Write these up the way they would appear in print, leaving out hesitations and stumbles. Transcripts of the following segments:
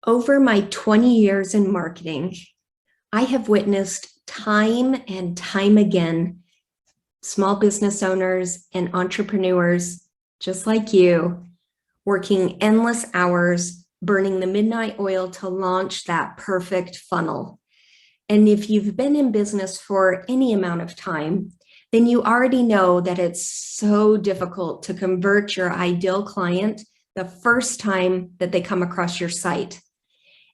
Over my 20 years in marketing, I have witnessed time and time again small business owners and entrepreneurs just like you working endless hours, burning the midnight oil to launch that perfect funnel. And if you've been in business for any amount of time, then you already know that it's so difficult to convert your ideal client the first time that they come across your site.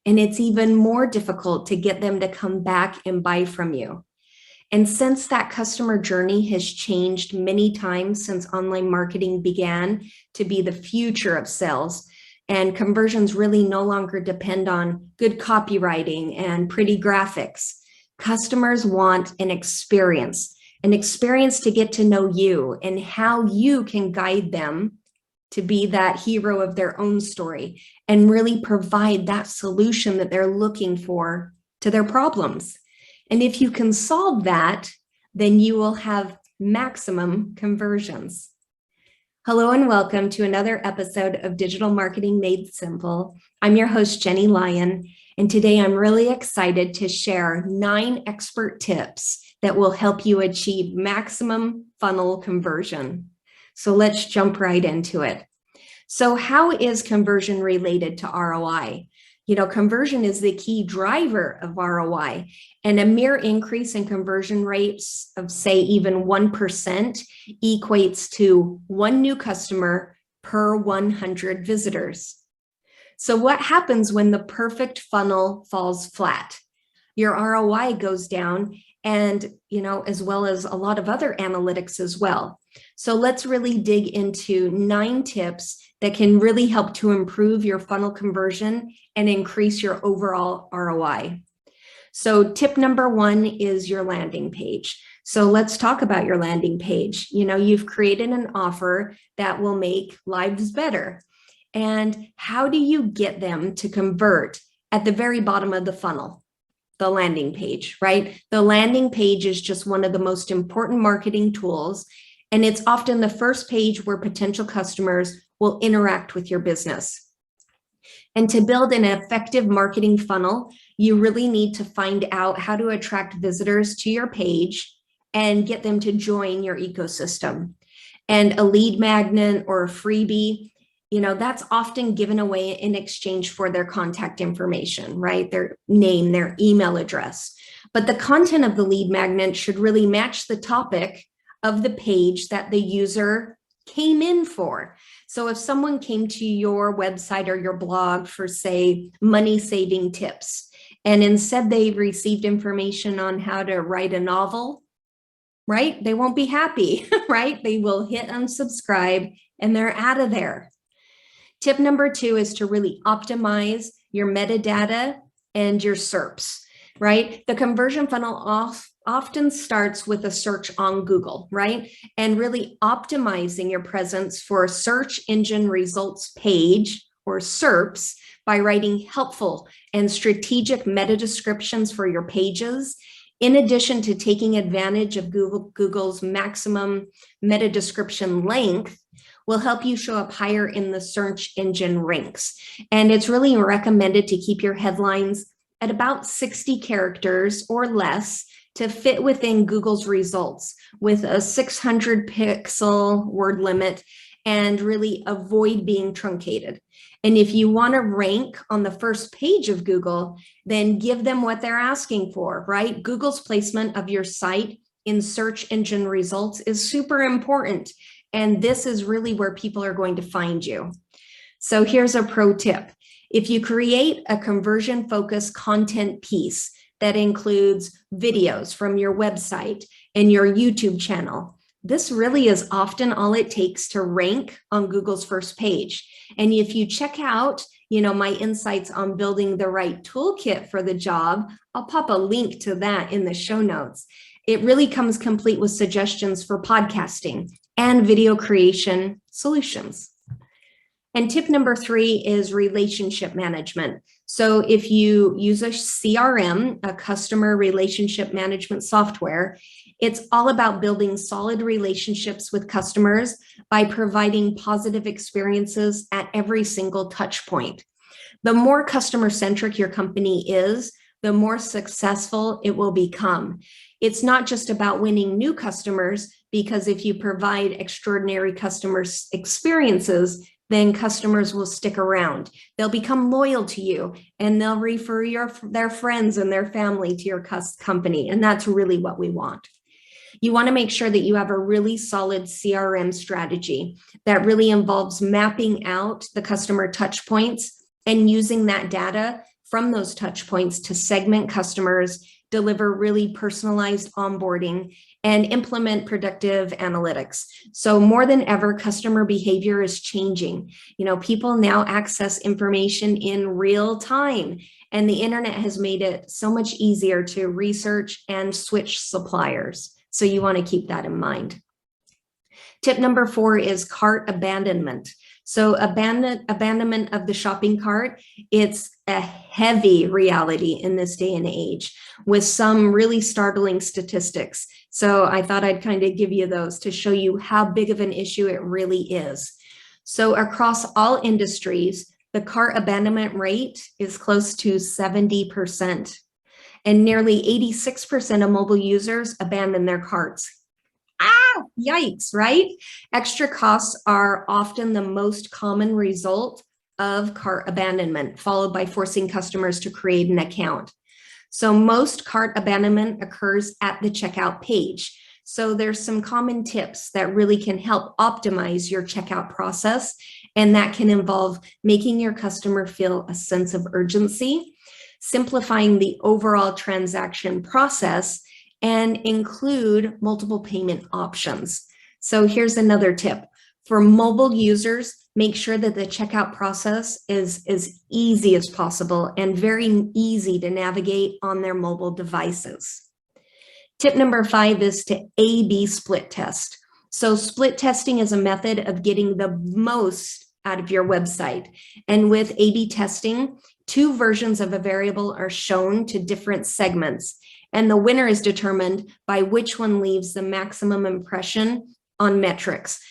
And it's even more difficult to get them to come back and buy from you. And since that customer journey has changed many times since online marketing began to be the future of sales, and conversions really no longer depend on good copywriting and pretty graphics, customers want an experience to get to know you and how you can guide them to be that hero of their own story and really provide that solution that they're looking for to their problems. And if you can solve that, then you will have maximum conversions. Hello and welcome to another episode of Digital Marketing Made Simple. I'm your host, Jenny Lyon, and today I'm really excited to share 9 expert tips that will help you achieve maximum funnel conversion. So let's jump right into it. So how is conversion related to ROI? Conversion is the key driver of ROI, and a mere increase in conversion rates of, say, even 1% equates to 1 new customer per 100 visitors. So what happens when the perfect funnel falls flat? Your ROI goes down, and as well as a lot of other analytics as well. So let's really dig into 9 tips that can really help to improve your funnel conversion and increase your overall ROI. So tip number 1 is your landing page. So let's talk about your landing page. You've created an offer that will make lives better. And how do you get them to convert at the very bottom of the funnel? The landing page, right? The landing page is just one of the most important marketing tools, and it's often the first page where potential customers will interact with your business. And to build an effective marketing funnel, you really need to find out how to attract visitors to your page and get them to join your ecosystem. And a lead magnet or a freebie, that's often given away in exchange for their contact information, right? Their name, their email address. But the content of the lead magnet should really match the topic of the page that the user came in for. So if someone came to your website or your blog for, say, money saving tips, and instead they received information on how to write a novel, right? They won't be happy, right? They will hit unsubscribe and they're out of there. Tip number 2 is to really optimize your metadata and your SERPs, right? The conversion funnel often starts with a search on Google, right? And really optimizing your presence for a search engine results page or SERPs by writing helpful and strategic meta descriptions for your pages, in addition to taking advantage of Google's maximum meta description length, will help you show up higher in the search engine ranks. And it's really recommended to keep your headlines at about 60 characters or less to fit within Google's results with a 600 pixel word limit and really avoid being truncated. And if you want to rank on the first page of Google, then give them what they're asking for, right? Google's placement of your site in search engine results is super important. And this is really where people are going to find you. So here's a pro tip. If you create a conversion-focused content piece that includes videos from your website and your YouTube channel, this really is often all it takes to rank on Google's first page. And if you check out, my insights on building the right toolkit for the job, I'll pop a link to that in the show notes. It really comes complete with suggestions for podcasting and video creation solutions. And tip number 3 is relationship management. So if you use a CRM, a customer relationship management software, it's all about building solid relationships with customers by providing positive experiences at every single touch point. The more customer-centric your company is, the more successful it will become. It's not just about winning new customers, because if you provide extraordinary customer experiences, then customers will stick around. They'll become loyal to you, and they'll refer their friends and their family to your company. And that's really what we want. You want to make sure that you have a really solid CRM strategy that really involves mapping out the customer touch points and using that data from those touch points to segment customers, deliver really personalized onboarding, and implement predictive analytics. So more than ever, customer behavior is changing. People now access information in real time, and the internet has made it so much easier to research and switch suppliers. So you want to keep that in mind. Tip number 4 is cart abandonment. So abandonment of the shopping cart, it's a heavy reality in this day and age with some really startling statistics. So I thought I'd kind of give you those to show you how big of an issue it really is. So across all industries, the cart abandonment rate is close to 70%. And nearly 86% of mobile users abandon their carts. Yikes, right? Extra costs are often the most common result of cart abandonment, followed by forcing customers to create an account. So most cart abandonment occurs at the checkout page. So there's some common tips that really can help optimize your checkout process, and that can involve making your customer feel a sense of urgency, simplifying the overall transaction process, and include multiple payment options. So here's another tip. For mobile users, make sure that the checkout process is as easy as possible and very easy to navigate on their mobile devices. Tip number 5 is to A/B split test. So split testing is a method of getting the most out of your website. And with A/B testing, 2 versions of a variable are shown to different segments, and the winner is determined by which one leaves the maximum impression on metrics,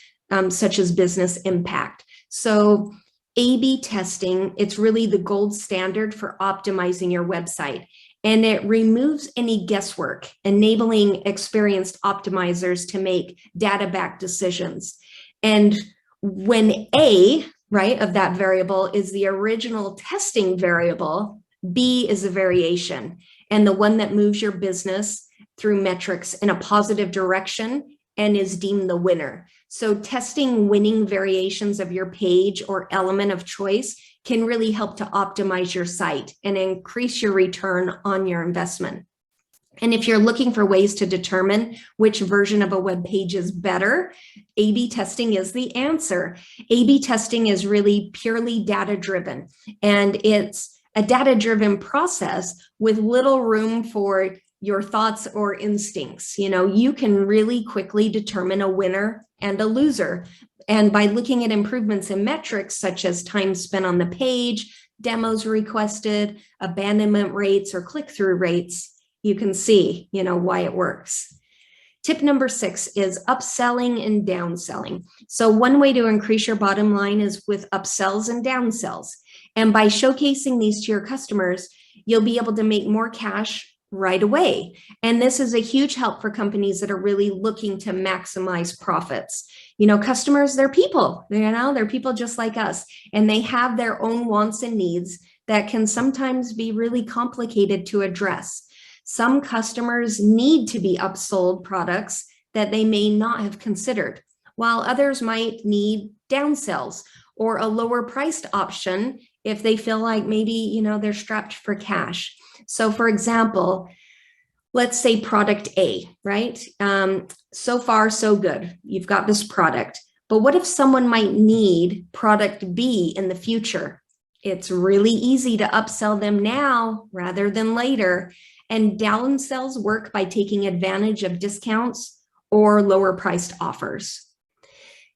such as business impact. So A/B testing, it's really the gold standard for optimizing your website, and it removes any guesswork, enabling experienced optimizers to make data-backed decisions. And when A, right, of that variable is the original testing variable, B is a variation, and the one that moves your business through metrics in a positive direction and is deemed the winner. So testing winning variations of your page or element of choice can really help to optimize your site and increase your return on your investment. And if you're looking for ways to determine which version of a web page is better, A/B testing is the answer. A/B testing is really purely data-driven, and it's a data-driven process with little room for your thoughts or instincts. You can really quickly determine a winner and a loser. And by looking at improvements in metrics such as time spent on the page, demos requested, abandonment rates, or click-through rates, you can see, why it works. Tip number 6 is upselling and downselling. So one way to increase your bottom line is with upsells and downsells. And by showcasing these to your customers, you'll be able to make more cash right away. And this is a huge help for companies that are really looking to maximize profits. Customers, they're people, they're people just like us, and they have their own wants and needs that can sometimes be really complicated to address. Some customers need to be upsold products that they may not have considered, while others might need downsells or a lower priced option if they feel like maybe, they're strapped for cash. So for example, let's say product A, right? So far, so good. You've got this product, but what if someone might need product B in the future? It's really easy to upsell them now rather than later. And downsells work by taking advantage of discounts or lower priced offers.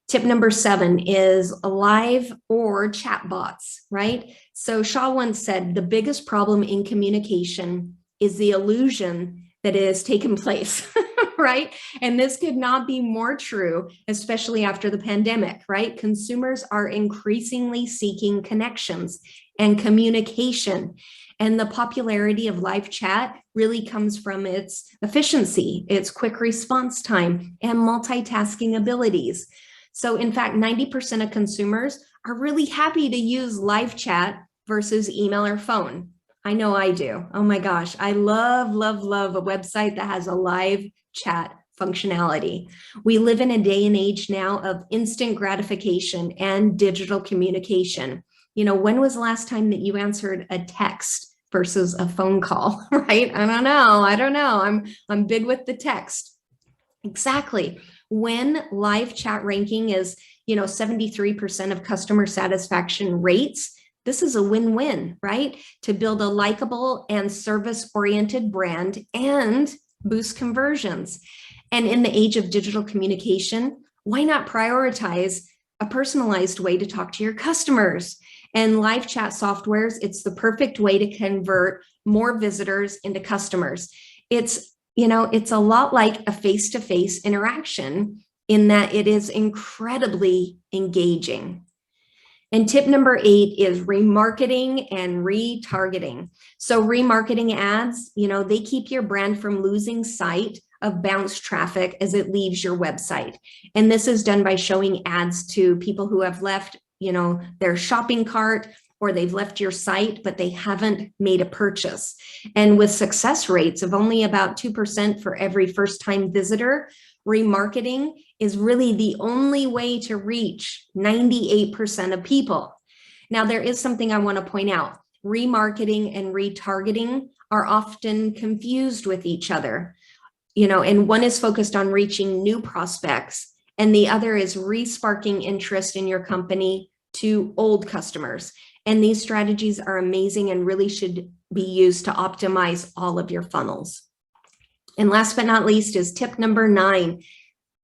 Tip number 7 is live or chat bots, right? So Shaw once said, the biggest problem in communication is the illusion that it has taken place. right? And this could not be more true, especially after the pandemic, right? Consumers are increasingly seeking connections and communication. And the popularity of live chat really comes from its efficiency, its quick response time, and multitasking abilities. So in fact, 90% of consumers are really happy to use live chat versus email or phone. I know I do. Oh my gosh, I love, love, love a website that has a live chat functionality. We live in a day and age now of instant gratification and digital communication. You know, when was the last time that you answered a text versus a phone call, right? I don't know. I'm big with the text. Exactly. When live chat ranking is, 73% of customer satisfaction rates, this is a win-win, right? To build a likable and service-oriented brand and boost conversions. And in the age of digital communication, why not prioritize a personalized way to talk to your customers? And live chat softwares, it's the perfect way to convert more visitors into customers. It's a lot like a face-to-face interaction in that it is incredibly engaging. And tip number 8 is remarketing and retargeting. So remarketing ads, they keep your brand from losing sight of bounce traffic as it leaves your website. And this is done by showing ads to people who have left, their shopping cart, or they've left your site, but they haven't made a purchase. And with success rates of only about 2% for every first-time visitor, remarketing is really the only way to reach 98% of people. Now, there is something I want to point out. Remarketing and retargeting are often confused with each other, and one is focused on reaching new prospects, and the other is re-sparking interest in your company to old customers. And these strategies are amazing and really should be used to optimize all of your funnels. And last but not least is tip number 9,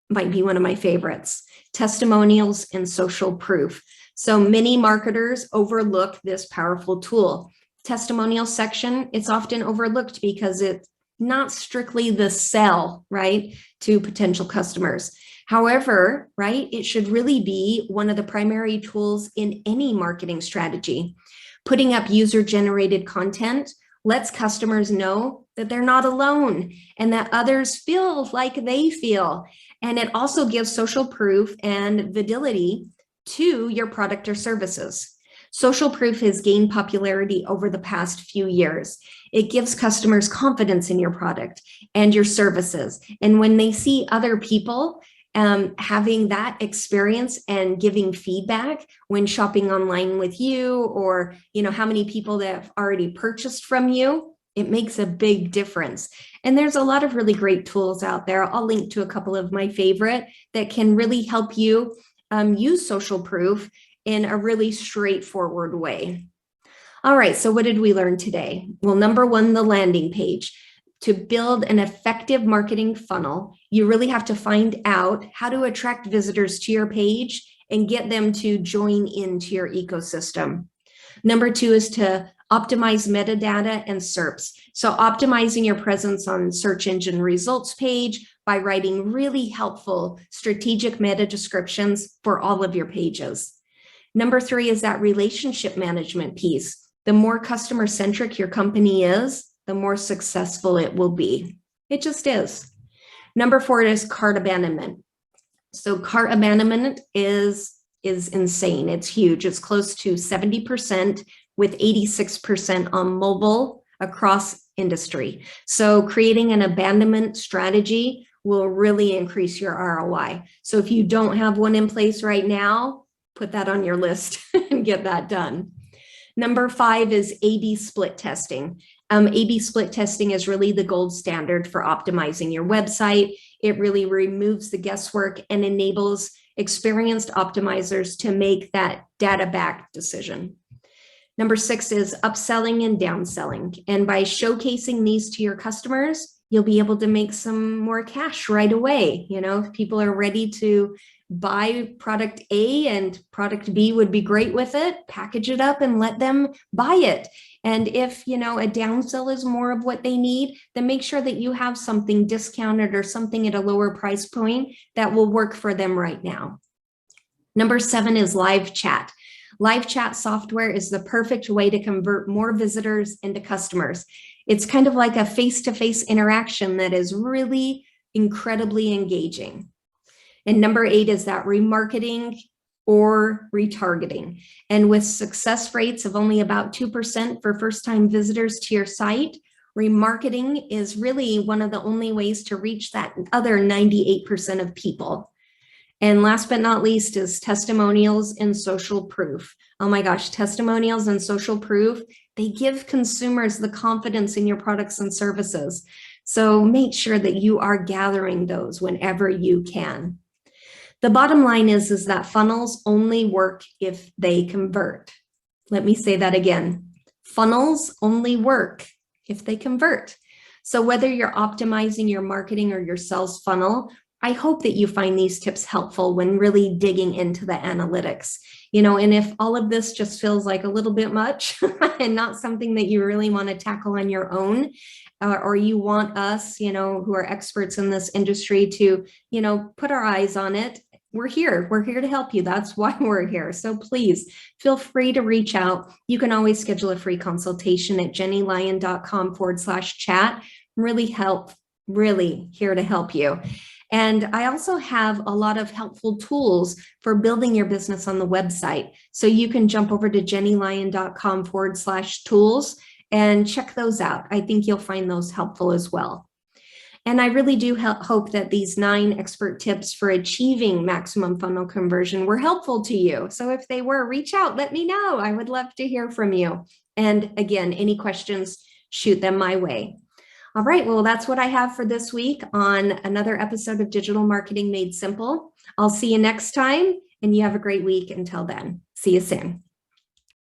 might be one of my favorites, testimonials and social proof. So many marketers overlook this powerful tool. Testimonial section, it's often overlooked because it's not strictly the sell, right, to potential customers. However, right, it should really be one of the primary tools in any marketing strategy. Putting up user-generated content lets customers know that they're not alone and that others feel like they feel. And it also gives social proof and validity to your product or services. Social proof has gained popularity over the past few years. It gives customers confidence in your product and your services. And when they see other people having that experience and giving feedback when shopping online with you, or how many people that have already purchased from you, it makes a big difference. And there's a lot of really great tools out there. I'll link to a couple of my favorite that can really help you use social proof in a really straightforward way. All right, so what did we learn today? Well, number 1, the landing page. To build an effective marketing funnel, you really have to find out how to attract visitors to your page and get them to join into your ecosystem. Number 2 is to optimize metadata and SERPs. So optimizing your presence on search engine results page by writing really helpful strategic meta descriptions for all of your pages. Number 3 is that relationship management piece. The more customer-centric your company is, the more successful it will be. It just is. Number 4 is cart abandonment. So cart abandonment is insane. It's huge. It's close to 70%, with 86% on mobile across industry. So creating an abandonment strategy will really increase your ROI. So if you don't have one in place right now, put that on your list and get that done. Number 5 is A/B split testing. A/B split testing is really the gold standard for optimizing your website. It really removes the guesswork and enables experienced optimizers to make that data-backed decision. Number 6 is upselling and downselling. And by showcasing these to your customers, you'll be able to make some more cash right away. If people are ready to buy product A and product B would be great with it, package it up and let them buy it. And if, a downsell is more of what they need, then make sure that you have something discounted or something at a lower price point that will work for them right now. Number 7 is live chat. Live chat software is the perfect way to convert more visitors into customers. It's kind of like a face-to-face interaction that is really incredibly engaging. And number 8 is that remarketing or retargeting. And with success rates of only about 2% for first-time visitors to your site, remarketing is really one of the only ways to reach that other 98% of people. And last but not least is testimonials and social proof. Oh my gosh, testimonials and social proof, they give consumers the confidence in your products and services. So make sure that you are gathering those whenever you can. The bottom line is that funnels only work if they convert. Let me say that again. Funnels only work if they convert. So whether you're optimizing your marketing or your sales funnel, I hope that you find these tips helpful when really digging into the analytics. And if all of this just feels like a little bit much and not something that you really want to tackle on your own, or you want us, who are experts in this industry to, put our eyes on it, we're here. We're here to help you. That's why we're here. So please feel free to reach out. You can always schedule a free consultation at jennylyon.com/chat. Really here to help you. And I also have a lot of helpful tools for building your business on the website. So you can jump over to jennylyon.com/tools and check those out. I think you'll find those helpful as well. And I really do hope that these 9 expert tips for achieving maximum funnel conversion were helpful to you. So if they were, reach out, let me know. I would love to hear from you. And again, any questions, shoot them my way. All right, well, that's what I have for this week on another episode of Digital Marketing Made Simple. I'll see you next time, and you have a great week until then. See you soon.